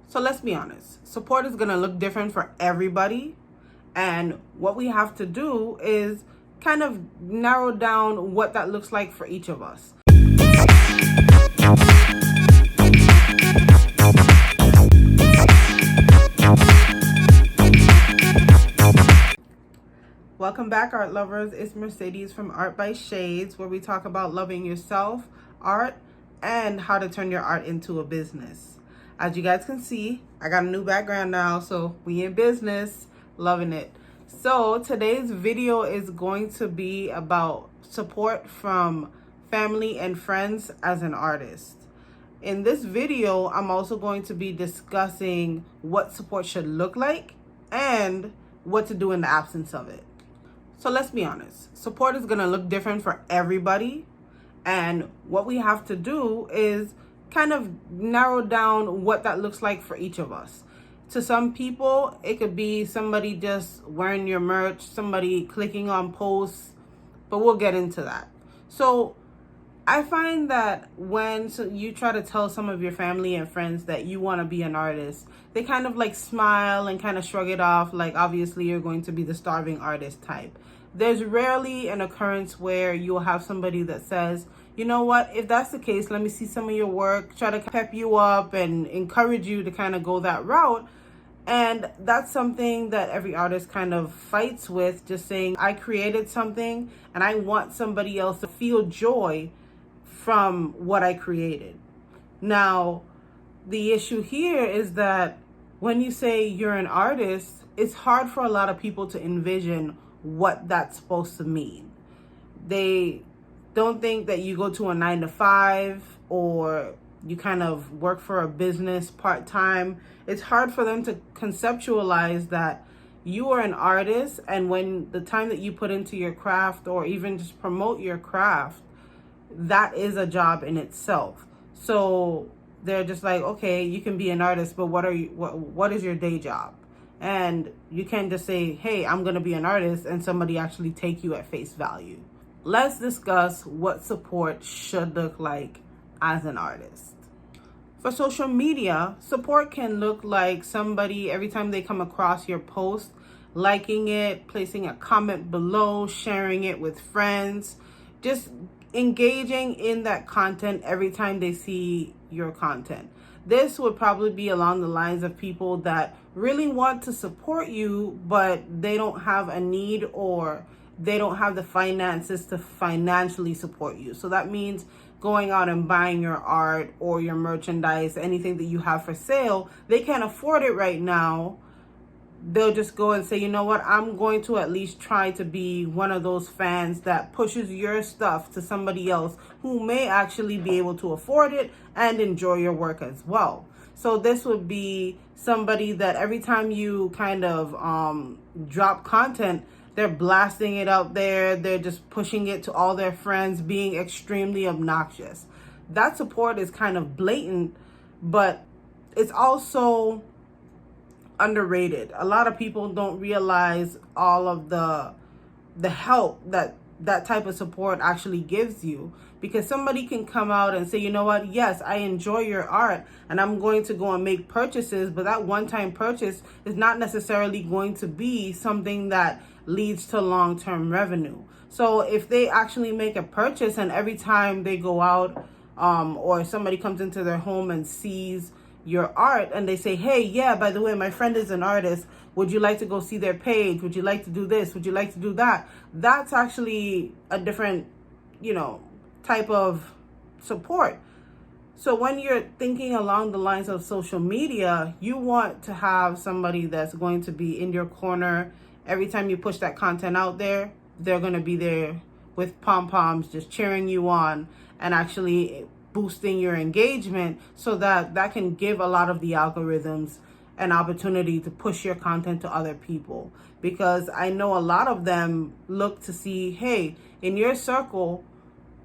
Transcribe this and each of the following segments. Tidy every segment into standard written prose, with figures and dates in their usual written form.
So let's be honest, support is going to look different for everybody. And what we have to do is kind of narrow down what that looks like for each of us. Welcome back, art lovers. It's Mercedes from Art by Shades, where we talk about loving yourself, art, and how to turn your art into a business. As you guys can see, I got a new background now, so we in business, loving it. So today's video is going to be about support from family and friends as an artist. In this video, I'm also going to be discussing what support should look like and what to do in the absence of it. So let's be honest, support is going to look different for everybody. And what we have to do is kind of narrow down what that looks like for each of us. To some people, it could be somebody just wearing your merch, somebody clicking on posts, but we'll get into that. So I find that when you try to tell some of your family and friends that you want to be an artist, they kind of like smile and kind of shrug it off, like obviously you're going to be the starving artist type. There's rarely an occurrence where you'll have somebody that says, you know what, if that's the case, let me see some of your work, try to pep you up and encourage you to kind of go that route. And that's something that every artist kind of fights with, just saying, I created something and I want somebody else to feel joy from what I created. Now, the issue here is that when you say you're an artist, it's hard for a lot of people to envision what that's supposed to mean. They don't think that you go to a 9-to-5 or you kind of work for a business part-time. It's hard for them to conceptualize that you are an artist, and when the time that you put into your craft or even just promote your craft, that is a job in itself. So they're just like, okay, you can be an artist, but what is your day job? And you can't just say, hey, I'm going to be an artist, and somebody actually take you at face value. Let's discuss what support should look like as an artist. For social media, support can look like somebody, every time they come across your post, liking it, placing a comment below, sharing it with friends, just engaging in that content every time they see your content. This would probably be along the lines of people that really want to support you, but they don't have a need or they don't have the finances to financially support you. So that means going out and buying your art or your merchandise, anything that you have for sale. They can't afford it right now. They'll just go and say, you know what, I'm going to at least try to be one of those fans that pushes your stuff to somebody else who may actually be able to afford it and enjoy your work as well. So this would be somebody that every time you kind of drop content, they're blasting it out there. They're just pushing it to all their friends, being extremely obnoxious. That support is kind of blatant, but it's also underrated. A lot of people don't realize all of the help that type of support actually gives you, because somebody can come out and say, you know what, yes, I enjoy your art and I'm going to go and make purchases, but that one-time purchase is not necessarily going to be something that leads to long-term revenue. So if they actually make a purchase and every time they go out or somebody comes into their home and sees your art and they say, hey, yeah, by the way, my friend is an artist, would you like to go see their page? Would you like to do this? Would you like to do that? That's actually a different, type of support. So when you're thinking along the lines of social media, you want to have somebody that's going to be in your corner. Every time you push that content out there, they're going to be there with pom-poms, just cheering you on and actually boosting your engagement, so that can give a lot of the algorithms an opportunity to push your content to other people. Because I know a lot of them look to see, hey, in your circle,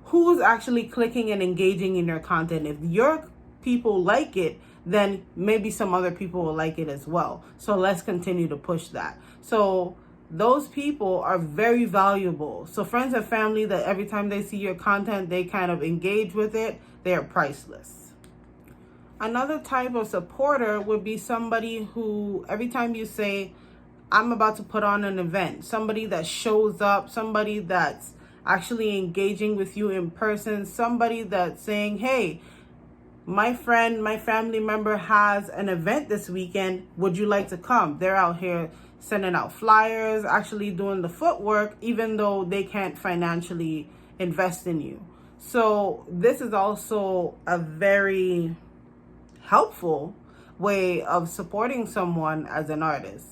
who's actually clicking and engaging in your content? If your people like it, then maybe some other people will like it as well. So let's continue to push that. So those people are very valuable. So friends and family that every time they see your content, they kind of engage with it, they are priceless. Another type of supporter would be somebody who, every time you say, I'm about to put on an event, somebody that shows up, somebody that's actually engaging with you in person, somebody that's saying, hey, my friend, my family member has an event this weekend. Would you like to come? They're out here sending out flyers, actually doing the footwork, even though they can't financially invest in you. So this is also a very helpful way of supporting someone as an artist.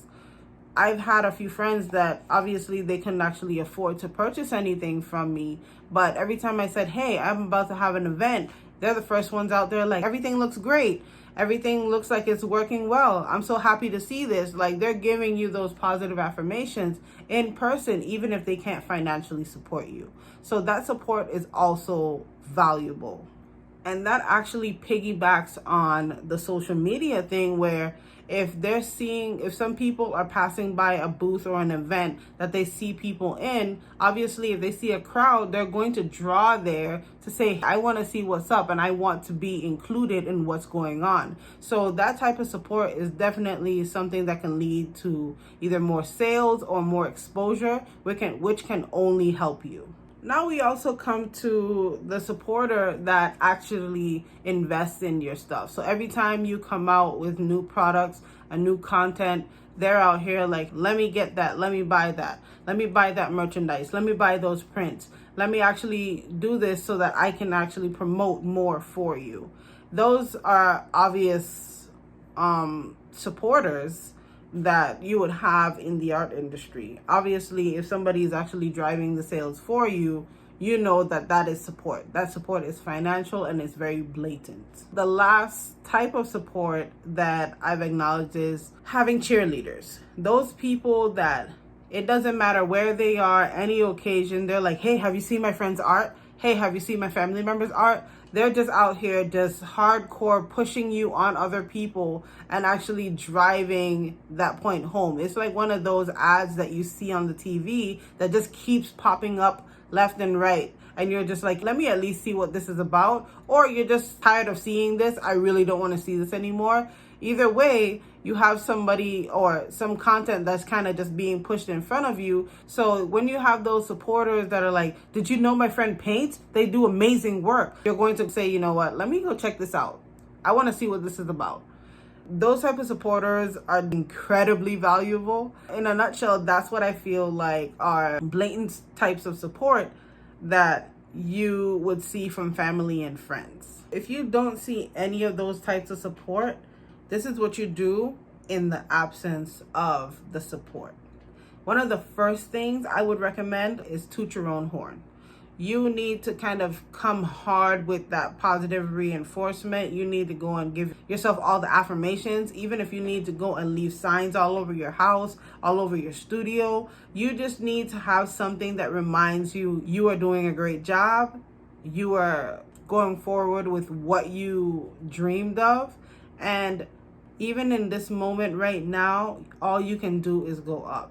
I've had a few friends that obviously they couldn't actually afford to purchase anything from me, but every time I said, hey, I'm about to have an event, they're the first ones out there like, everything looks great. Everything looks like it's working well. I'm so happy to see this. Like, they're giving you those positive affirmations in person, even if they can't financially support you. So that support is also valuable. And that actually piggybacks on the social media thing, where if some people are passing by a booth or an event that they see people in, obviously if they see a crowd, they're going to draw there to say, I want to see what's up and I want to be included in what's going on. So that type of support is definitely something that can lead to either more sales or more exposure, which can only help you. Now we also come to the supporter that actually invests in your stuff. So every time you come out with new products, a new content, they're out here like, let me get that, let me buy that, let me buy that merchandise, let me buy those prints, let me actually do this so that I can actually promote more for you. Those are obvious supporters that you would have in the art industry. Obviously, if somebody is actually driving the sales for you, you know that is support. That support is financial and it's very blatant. The last type of support that I've acknowledged is having cheerleaders. Those people that it doesn't matter where they are, any occasion, they're like, hey, have you seen my friend's art? Hey, have you seen my family member's art? They're just out here just hardcore pushing you on other people and actually driving that point home. It's like one of those ads that you see on the TV that just keeps popping up left and right. And you're just like, let me at least see what this is about. Or you're just tired of seeing this. I really don't want to see this anymore. Either way, you have somebody or some content that's kind of just being pushed in front of you. So when you have those supporters that are like, did you know my friend paints? They do amazing work. You're going to say, you know what, let me go check this out. I want to see what this is about. Those type of supporters are incredibly valuable. In a nutshell, that's what I feel like are blatant types of support that you would see from family and friends. If you don't see any of those types of support, this is what you do in the absence of the support. One of the first things I would recommend is toot your own horn. You need to kind of come hard with that positive reinforcement. You need to go and give yourself all the affirmations, even if you need to go and leave signs all over your house, all over your studio. You just need to have something that reminds you you are doing a great job. You are going forward with what you dreamed of. And even in this moment right now, all you can do is go up.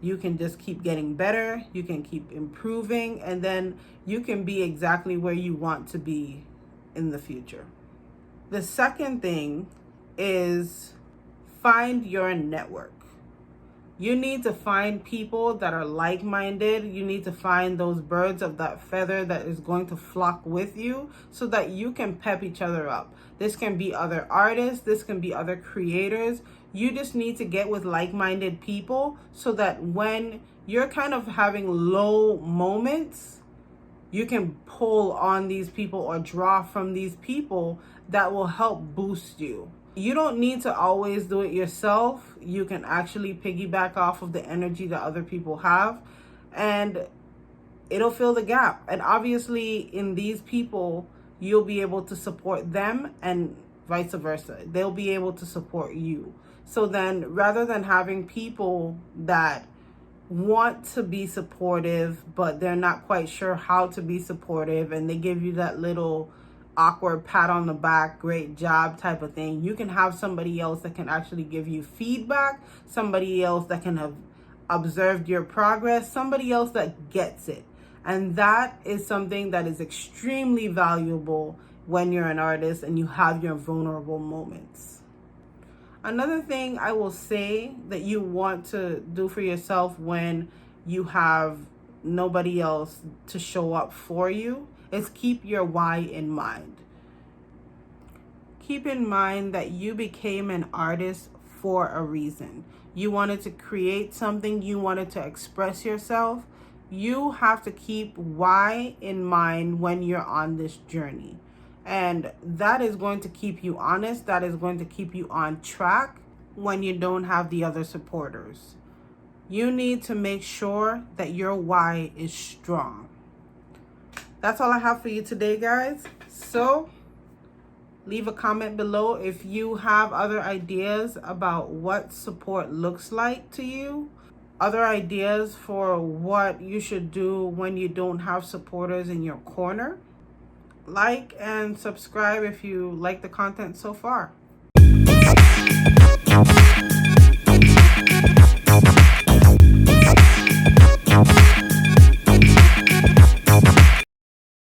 You can just keep getting better. You can keep improving, and then you can be exactly where you want to be in the future. The second thing is find your network. You need to find people that are like-minded. You need to find those birds of that feather that is going to flock with you so that you can pep each other up. This can be other artists. This can be other creators. You just need to get with like-minded people so that when you're kind of having low moments, you can pull on these people or draw from these people that will help boost you. You don't need to always do it yourself. You can actually piggyback off of the energy that other people have, and it'll fill the gap. And obviously in these people, you'll be able to support them and vice versa. They'll be able to support you. So then rather than having people that want to be supportive, but they're not quite sure how to be supportive, and they give you that little awkward pat on the back, great job type of thing, you can have somebody else that can actually give you feedback, somebody else that can have observed your progress, somebody else that gets it. And that is something that is extremely valuable when you're an artist and you have your vulnerable moments. Another thing I will say that you want to do for yourself when you have nobody else to show up for you is keep your why in mind. Keep in mind that you became an artist for a reason. You wanted to create something, you wanted to express yourself. You have to keep why in mind when you're on this journey. And that is going to keep you honest. That is going to keep you on track when you don't have the other supporters. You need to make sure that your why is strong. That's all I have for you today, guys. So leave a comment below if you have other ideas about what support looks like to you. Other ideas for what you should do when you don't have supporters in your corner. Like and subscribe if you like the content so far.